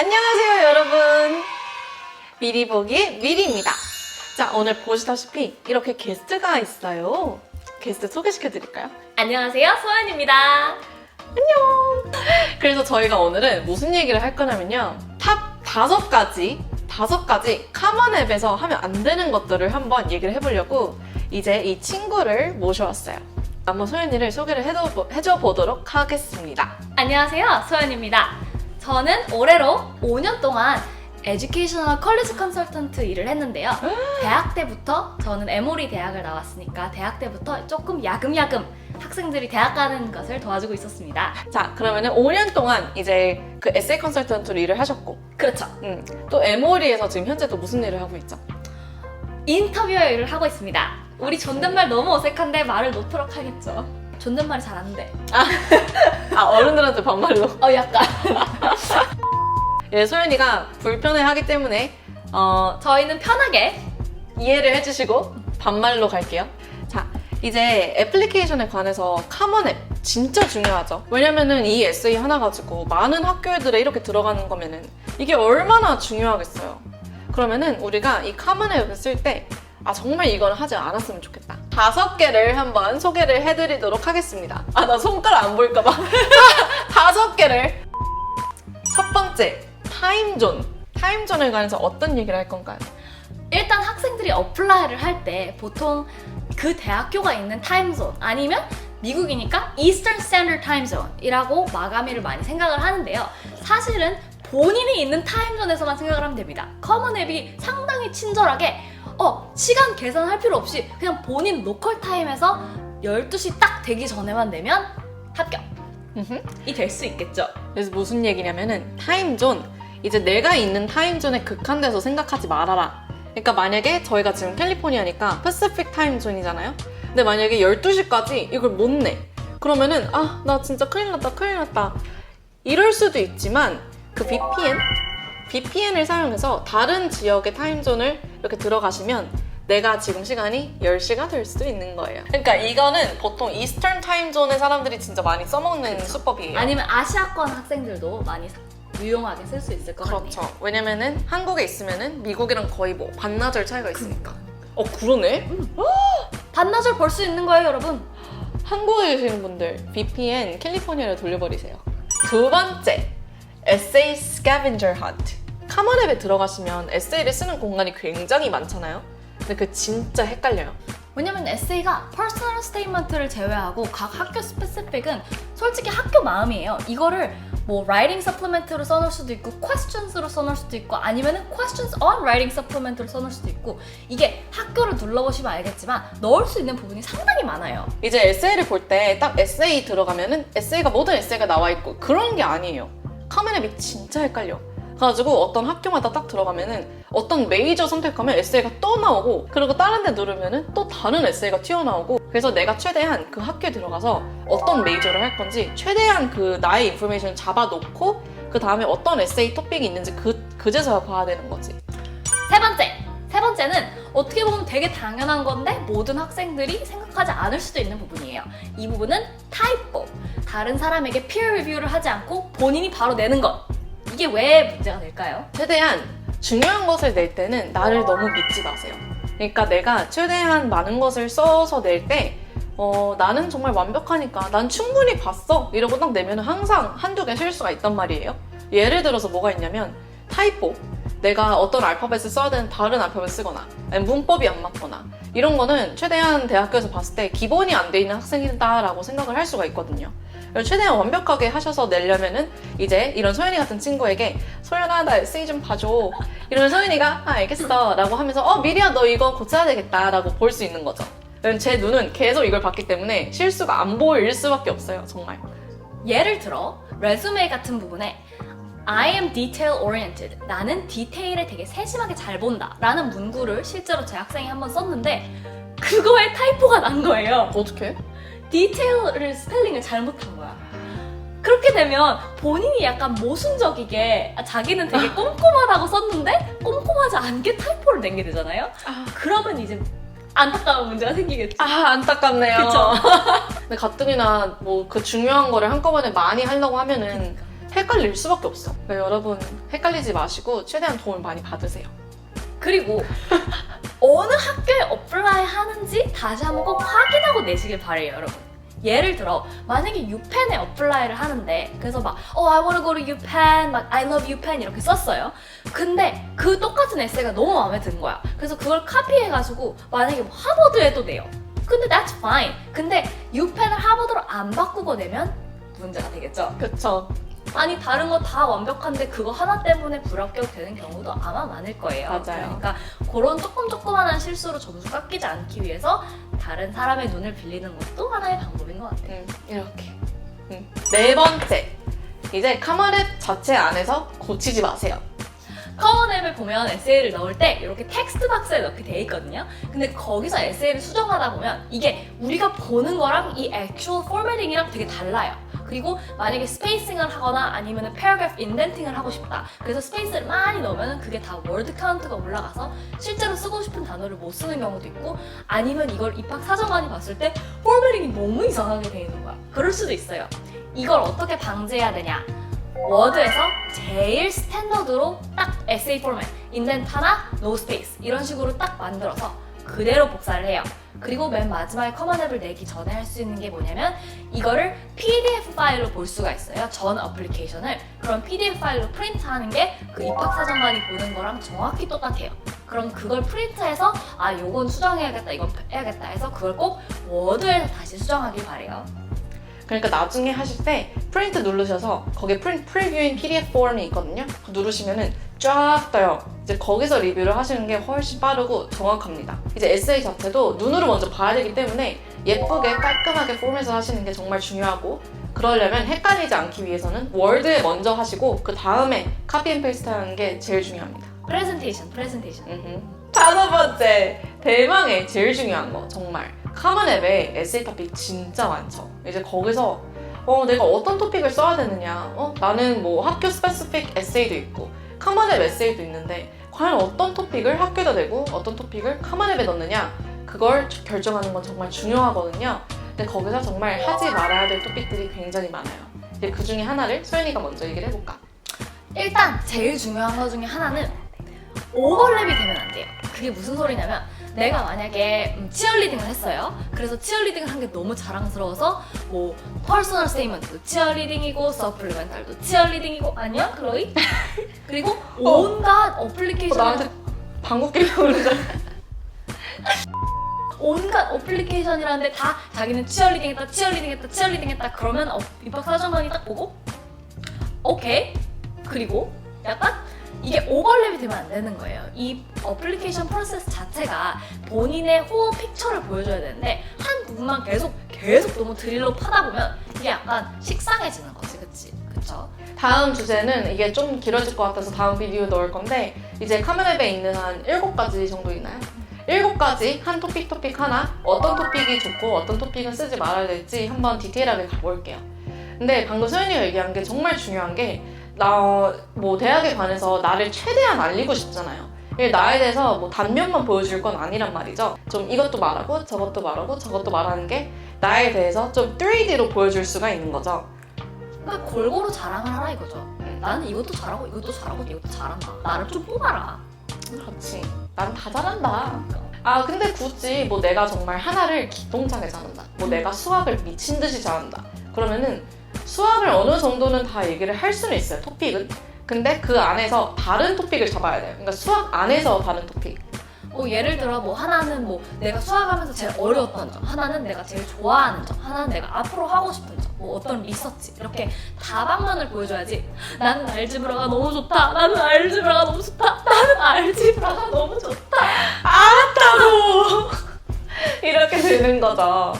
안녕하세요 여러분, 미리 보기 미리입니다. 자, 오늘 보시다시피 이렇게 게스트가 있어요. 게스트 소개시켜드릴까요? 안녕하세요, 소연입니다. 안녕. 그래서 저희가 오늘은 무슨 얘기를 할 거냐면요, 탑 5가지 카먼 앱에서 하면 안 되는 것들을 한번 얘기를 해보려고 이제 이 친구를 모셔왔어요. 한번 소연이를 소개를 해줘 보도록 하겠습니다. 안녕하세요, 소연입니다. 저는 올해로 5년 동안 에듀케이셔널 컬리지 컨설턴트 일을 했는데요. 대학 때부터 저는 에모리 대학을 나왔으니까 대학 때부터 조금 야금야금 학생들이 대학 가는 것을 도와주고 있었습니다. 자, 그러면은 5년 동안 이제 그 에세이 컨설턴트로 일을 하셨고, 그렇죠. 또 에모리에서 지금 현재 또 무슨 일을 하고 있죠? 인터뷰어 일을 하고 있습니다. 우리 존댓말 너무 어색한데 말을 놓도록 하겠죠. 존댓말이 잘 안 돼. 아, 어른들한테 반말로. 약간. 예, 소연이가 불편해하기 때문에 저희는 편하게 이해를 해주시고 반말로 갈게요. 자, 이제 애플리케이션에 관해서 카먼 앱 진짜 중요하죠. 왜냐면은 이 에세이 하나 가지고 많은 학교들에 이렇게 들어가는 거면은 이게 얼마나 중요하겠어요. 그러면은 우리가 이 카먼 앱을 쓸 때 정말 이건 하지 않았으면 좋겠다. 5개를 한번 소개를 해드리도록 하겠습니다. 나 손가락 안 보일까봐. 5개를. 첫 번째, 타임존. 타임존에 관해서 어떤 얘기를 할 건가요? 일단 학생들이 어플라이를 할 때 보통 그 대학교가 있는 타임존 아니면 미국이니까 Eastern Standard Time Zone이라고 마감일을 많이 생각을 하는데요. 사실은 본인이 있는 타임존에서만 생각을 하면 됩니다. 커먼 앱이 상당히 친절하게 시간 계산할 필요 없이 그냥 본인 로컬 타임에서 12시 딱 되기 전에만 내면 합격이 될 수 있겠죠. 그래서 무슨 얘기냐면은 타임존, 이제 내가 있는 타임존에 극한돼서 생각하지 말아라. 그러니까 만약에 저희가 지금 캘리포니아니까 패시픽 타임존이잖아요. 근데 만약에 12시까지 이걸 못 내. 그러면은 나 진짜 큰일 났다. 이럴 수도 있지만 그 VPN을 사용해서 다른 지역의 타임존을 이렇게 들어가시면 내가 지금 시간이 10시가 될 수도 있는 거예요. 그러니까 이거는 보통 이스턴 타임존의 사람들이 진짜 많이 써먹는 수법이에요. 아니면 아시아권 학생들도 많이 유용하게 쓸 수 있을 것 같아요. 그렇죠. 왜냐면은 한국에 있으면은 미국이랑 거의 뭐 반나절 차이가 있으니까. 그러네? 반나절 벌 수 있는 거예요, 여러분. 한국에 계시는 분들 VPN 캘리포니아로 돌려버리세요. 두 번째, 에세이 스캐벤저 헌트. 카먼 앱에 들어가시면 에세이를 쓰는 공간이 굉장히 많잖아요. 근데 그게 진짜 헷갈려요. 왜냐면 에세이가 퍼스널 스테이트먼트를 제외하고 각 학교 스페시픽은 솔직히 학교 마음이에요. 이거를 뭐 라이팅 서플리멘트로 써놓을 수도 있고 questions로 써놓을 수도 있고 아니면은 questions on writing supplement로 써놓을 수도 있고 이게 학교를 둘러보시면 알겠지만 넣을 수 있는 부분이 상당히 많아요. 이제 에세이를 볼 때 딱 에세이 들어가면은 모든 에세이가 나와 있고 그런 게 아니에요. 카먼 앱이 진짜 헷갈려. 그래가지고 어떤 학교마다 딱 들어가면은 어떤 메이저 선택하면 에세이가 또 나오고 그리고 다른 데 누르면은 또 다른 에세이가 튀어나오고 그래서 내가 최대한 그 학교에 들어가서 어떤 메이저를 할 건지 최대한 그 나의 인포메이션을 잡아놓고 그 다음에 어떤 에세이 토픽이 있는지 그제서야 봐야 되는 거지. 세 번째는 어떻게 보면 되게 당연한 건데 모든 학생들이 생각하지 않을 수도 있는 부분이에요. 이 부분은 타이포. 다른 사람에게 피어 리뷰를 하지 않고 본인이 바로 내는 것. 이게 왜 문제가 될까요? 최대한 중요한 것을 낼 때는 나를 너무 믿지 마세요. 그러니까 내가 최대한 많은 것을 써서 낼 때 나는 정말 완벽하니까 난 충분히 봤어 이러고 딱 내면 항상 한두 개 실수가 있단 말이에요. 예를 들어서 뭐가 있냐면 타이포, 내가 어떤 알파벳을 써야 되는 다른 알파벳을 쓰거나 아니면 문법이 안 맞거나 이런 거는 최대한 대학교에서 봤을 때 기본이 안 돼 있는 학생이다라고 생각을 할 수가 있거든요. 최대한 완벽하게 하셔서 내려면은 이제 이런 소연이 같은 친구에게 소연아 나 에세이 좀 봐줘 이러면 소연이가 알겠어 라고 하면서 미리야 너 이거 고쳐야 되겠다 라고 볼 수 있는 거죠. 왜냐면 제 눈은 계속 이걸 봤기 때문에 실수가 안 보일 수밖에 없어요. 정말. 예를 들어 레주메 같은 부분에 I am detail oriented. 나는 디테일을 되게 세심하게 잘 본다 라는 문구를 실제로 제 학생이 한번 썼는데 그거에 타이포가 난 거예요. 어떻게? 디테일을 스펠링을 잘못한 거야. 그렇게 되면 본인이 약간 모순적이게 자기는 되게 꼼꼼하다고 썼는데 꼼꼼하지 않게 타이포를 낸 게 되잖아요. 그러면 이제 안타까운 문제가 생기겠죠. 안타깝네요. 그쵸? 근데 가뜩이나 뭐 그 중요한 거를 한꺼번에 많이 하려고 하면은 헷갈릴 수밖에 없어. 그러니까 여러분 헷갈리지 마시고 최대한 도움을 많이 받으세요. 그리고 어느 학교에 어플라이 하는지 다시 한번 꼭 확인하고 내시길 바래요, 여러분. 예를 들어 만약에 UPenn에 어플라이를 하는데 그래서 막 I wanna go to UPenn, 막 I love UPenn 이렇게 썼어요. 근데 그 똑같은 에세이가 너무 마음에 든 거야. 그래서 그걸 카피해가지고 만약에 뭐 하버드에도 내요. 근데 that's fine. 근데 UPenn을 하버드로 안 바꾸고 내면 문제가 되겠죠. 그쵸. 아니 다른 거 다 완벽한데 그거 하나 때문에 불합격 되는 경우도 아마 많을 거예요. 맞아요. 그러니까 그런 조그만한 실수로 점수 깎이지 않기 위해서 다른 사람의 눈을 빌리는 것도 하나의 방법인 것 같아요. 이렇게. 네 번째. 이제 카마랩 자체 안에서 고치지 마세요. 커먼 앱에 보면 에세이를 넣을 때 이렇게 텍스트 박스에 넣게 돼 있거든요. 근데 거기서 에세이를 수정하다 보면 이게 우리가 보는 거랑 이 액츄얼 포매팅이랑 되게 달라요. 그리고 만약에 스페이싱을 하거나 아니면 패러그래프 인덴팅을 하고 싶다. 그래서 스페이스를 많이 넣으면 그게 다 월드 카운트가 올라가서 실제로 쓰고 싶은 단어를 못 쓰는 경우도 있고 아니면 이걸 입학 사정관이 봤을 때 포매팅이 너무 이상하게 돼 있는 거야. 그럴 수도 있어요. 이걸 어떻게 방지해야 되냐? 워드에서 제일 스탠더드로 딱 에세이 포맷, 인덴트 하나, 노 스페이스 이런 식으로 딱 만들어서 그대로 복사를 해요. 그리고 맨 마지막에 커먼 앱을 내기 전에 할 수 있는 게 뭐냐면 이거를 PDF 파일로 볼 수가 있어요. 전 어플리케이션을. 그럼 PDF 파일로 프린트하는 게 그 입학사정관이 보는 거랑 정확히 똑같아요. 그럼 그걸 프린트해서 요건 수정해야겠다, 이건 해야겠다 해서 그걸 꼭 워드에서 다시 수정하길 바래요. 그러니까 나중에 하실 때 프린트 누르셔서 거기에 프리뷰인 PDF 폼이 있거든요. 그거 누르시면은 쫙 떠요. 이제 거기서 리뷰를 하시는 게 훨씬 빠르고 정확합니다. 이제 에세이 자체도 눈으로 먼저 봐야 되기 때문에 예쁘게 깔끔하게 포맷을 하시는 게 정말 중요하고 그러려면 헷갈리지 않기 위해서는 월드에 먼저 하시고 그 다음에 카피 앤 페이스트 하는 게 제일 중요합니다. 프레젠테이션. 다섯 번째, 대망의 제일 중요한 거 정말 카먼 앱에 에세이 토픽 진짜 많죠. 이제 거기서 내가 어떤 토픽을 써야 되느냐, 나는 뭐 학교 스페시픽 에세이도 있고 카먼 앱 에세이도 있는데 과연 어떤 토픽을 학교에다 내고 어떤 토픽을 카먼 앱에 넣느냐 그걸 결정하는 건 정말 중요하거든요. 근데 거기서 정말 하지 말아야 될 토픽들이 굉장히 많아요. 이제 그 중에 하나를 소연이가 먼저 얘기를 해볼까? 일단 제일 중요한 거 중에 하나는 오버랩이 되면 안 돼요. 그게 무슨 소리냐면 내가 만약에 치어리딩을 했어요. 그래서 치어리딩을 한 게 너무 자랑스러워서 뭐 퍼스널 스테이먼트도 치어리딩이고 서플리멘탈도 치어리딩이고 아니야 클로이? 그리고 온갖 어플리케이션 나한테 방귀 끼려고 그러잖아. 온갖 어플리케이션이라는데 다 자기는 치어리딩했다 그러면 입학사정관이 딱 보고 오케이. 그리고 약간 이게 오버랩이 되면 안 되는 거예요. 이 어플리케이션 프로세스 자체가 본인의 호흡 픽처를 보여줘야 되는데 한 부분만 계속 너무 드릴로 파다 보면 이게 약간 식상해지는 거지, 그쵸? 다음 주제는 이게 좀 길어질 것 같아서 다음 비디오 넣을 건데 이제 카멘 앱에 있는 한 7가지 정도 있나요? 7가지 한 토픽 하나 어떤 토픽이 좋고 어떤 토픽은 쓰지 말아야 될지 한번 디테일하게 가볼게요. 근데 방금 소연이가 얘기한 게 정말 중요한 게 뭐 대학에 관해서 나를 최대한 알리고 싶잖아요. 나에 대해서 뭐 단면만 보여줄 건 아니란 말이죠. 좀 이것도 말하고 저것도 말하고 저것도 말하는 게 나에 대해서 좀 3D로 보여줄 수가 있는 거죠. 그러니까 골고루 자랑을 하라 이거죠. 나는 이것도 잘하고 이것도 잘한다. 나를 좀 뽑아라. 그렇지. 난 다 잘한다. 근데 굳이 뭐 내가 정말 하나를 기똥차게 잘한다. 뭐 내가 수학을 미친 듯이 잘한다. 그러면은 수학을 어느 정도는 다 얘기를 할 수는 있어요, 토픽은. 근데 그 안에서 다른 토픽을 잡아야 돼요. 그러니까 수학 안에서 다른 토픽. 예를 들어 뭐 하나는 뭐 내가 수학하면서 제일 어려웠던 점, 하나는 내가 제일 좋아하는 점, 하나는 내가 앞으로 하고 싶은 점, 뭐 어떤 리서치 이렇게 다방면을 보여줘야지. 나는 알지브라가 너무 좋다. 나는 알지브라가 너무 좋다. 알았다고! 이렇게 되는 거죠.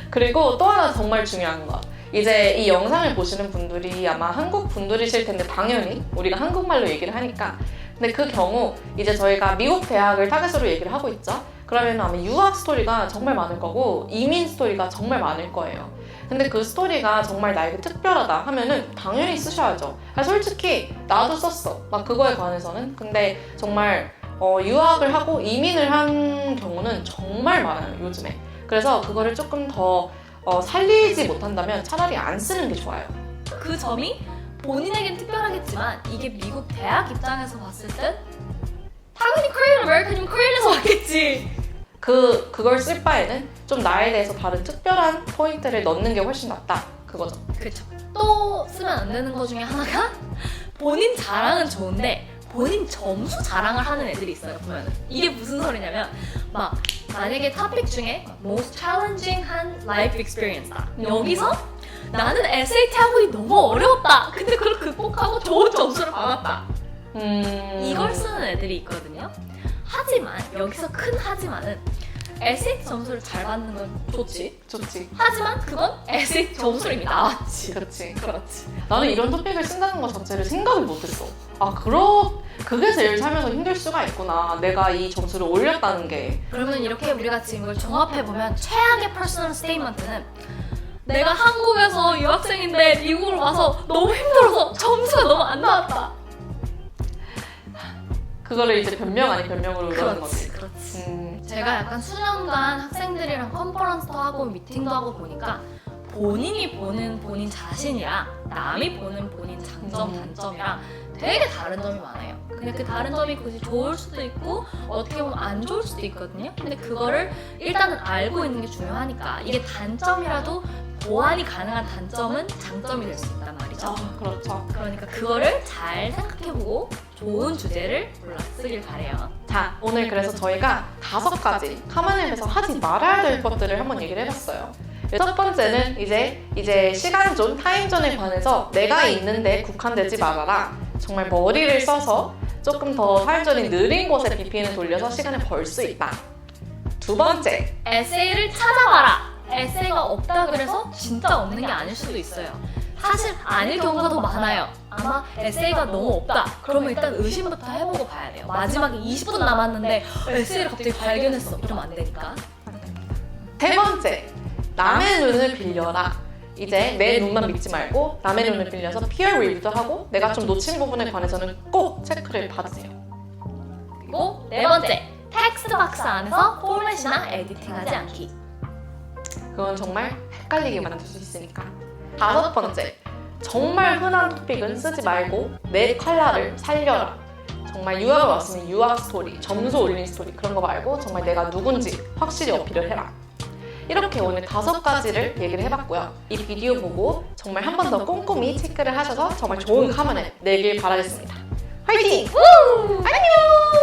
그리고 또 하나 정말 중요한 거. 이제 이 영상을 보시는 분들이 아마 한국 분들이실 텐데 당연히 우리가 한국말로 얘기를 하니까 근데 그 경우 이제 저희가 미국 대학을 타겟으로 얘기를 하고 있죠. 그러면 아마 유학 스토리가 정말 많을 거고 이민 스토리가 정말 많을 거예요. 근데 그 스토리가 정말 나에게 특별하다 하면은 당연히 쓰셔야죠. 솔직히 나도 썼어. 막 그거에 관해서는. 근데 정말 유학을 하고 이민을 한 경우는 정말 많아요, 요즘에. 그래서 그거를 조금 더 살리지 못한다면 차라리 안 쓰는 게 좋아요. 그 점이 본인에겐 특별하겠지만 이게 미국 대학 입장에서 봤을 땐 당연히 Korean American이면 Korean에서 왔겠지. 그걸 쓸 바에는 좀 나에 대해서 다른 특별한 포인트를 넣는 게 훨씬 낫다. 그거죠. 그쵸. 또 쓰면 안 되는 것 중에 하나가 본인 자랑은 좋은데 본인 점수 자랑을 하는 애들이 있어요. 보면은 이게 무슨 소리냐면 막 만약에 토픽 중에 most challenging 한 life experience다. 여기서 나는 SAT 학원이 너무 어려웠다. 근데 그걸 극복하고 좋은 점수를 받았다. 이걸 쓰는 애들이 있거든요. 하지만 여기서 큰 하지만은 SAT 점수를 잘 받는 건 좋지. 좋지. 하지만 그건 SAT 점수로 이미 나왔지. 그렇지. 그렇지. 나는 이런 토픽을 쓴다는 것 자체를 생각을 못했어. 그게 제일 살면서 힘들 수가 있구나. 내가 이 점수를 올렸다는 게. 그러면 이렇게 우리가 지금 이걸 종합해보면 최악의 퍼스널 스테이트먼트는 내가 한국에서 유학생인데 미국으로 와서 너무 힘들어서 점수가 너무 안 나왔다. 그거를 이제 변명 아닌 변명으로 그러는 거지. 그렇지. 제가 약간 수년간 학생들이랑 컨퍼런스도 하고 미팅도 하고 보니까 본인이 보는 본인 자신이랑 남이 보는 본인 장점, 단점이랑 되게 다른 점이 많아요. 근데 그 다른 점이 굳이 좋을 수도 있고 어떻게 보면 안 좋을 수도 있거든요. 근데 그거를 일단은 알고 있는 게 중요하니까 이게 단점이라도 보완이 가능한 단점은 장점이 될 수 있단 말이죠. 그렇죠. 그러니까 그거를 잘 생각해보고 좋은 주제를 골라 쓰길 바래요. 자, 오늘 그래서 저희가 5가지 카마넷에서 하지 말아야 될 것들을 한번 얘기를 해봤어요. 첫 번째는 이제 시간존, 타임존에 관해서 내가 있는데 국한되지 말아라. 정말 머리를 써서 조금 더 타임존이 느린 곳에 BPN을 돌려서 시간을 벌 수 있다. 두 번째, 에세이를 찾아봐라. 에세이가 없다 그래서 진짜 없는 게 아닐 수도 있어요. 사실 아닐 경우가 더 많아요. 아마 에세이가 너무 없다. 그러면 일단 의심부터 해보고 봐야 돼요. 마지막에 20분 남았는데 에세이를 갑자기 발견했어. 이러면 안 되니까. 세 번째, 남의 눈을 빌려라. 이제 내 눈만 믿지 말고 남의 눈을 빌려서 peer review도 하고 내가 좀 놓친 부분에 관해서는 꼭 체크를 받으세요. 그리고 네 번째, 텍스트 박스 안에서 포맷이나 에디팅하지 않기. 그건 정말 헷갈리게 만들 수 있으니까. 다섯 번째, 정말 흔한 토픽은 쓰지 말고 내 컬러를 살려라. 정말 유학을 왔으면 유학 스토리, 점수 올린 스토리 그런 거 말고 정말 내가 누군지 확실히 어필을 해라. 이렇게 오늘 5가지를 얘기를 해봤고요. 이 비디오 보고 정말 한 번 더 꼼꼼히 체크를 하셔서 정말 좋은 카마넷 내길 바라겠습니다. 화이팅! 안녕!